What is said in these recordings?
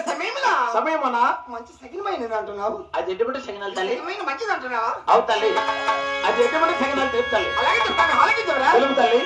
సమయమనా మంచి సగినమైనది అంటున్నావు. అది ఎటువంటి సగినాలు తల్లి? మంచిది అంటున్నావా? అవు తల్లి, అది ఎటువంటి సగినాలు తెలుపు తల్లి. అలాగే చెప్తాను, అలాగే చెప్తా తెలుపు తల్లి.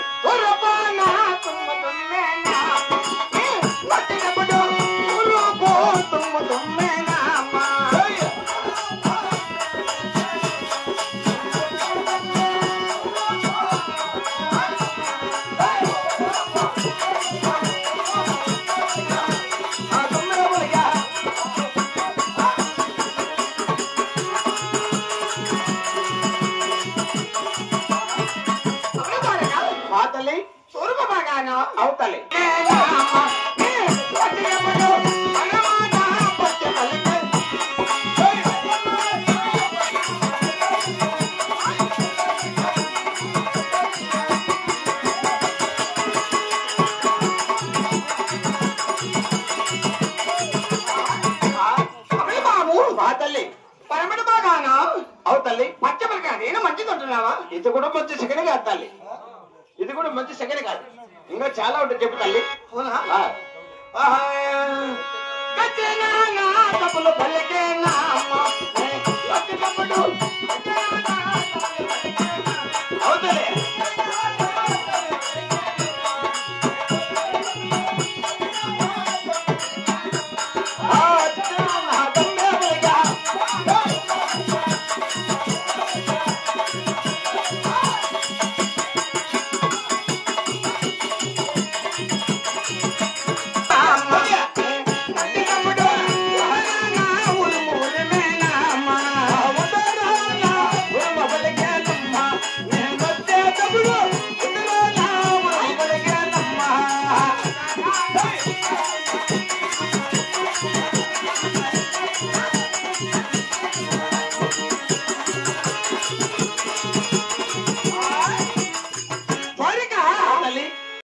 అవుతాలి తల్లి పరమటి బాగానా? అవుతల్లి. మచ్చమరగా నేను మంచిది అంటున్నావా? ఇది కూడా మంచి సెకండ్ కాదు తల్లి, ఇది కూడా మంచి సెకండ్ కాదు, ఇంకా చాలా ఉంటుంది చెప్పు తల్లి. అవునా?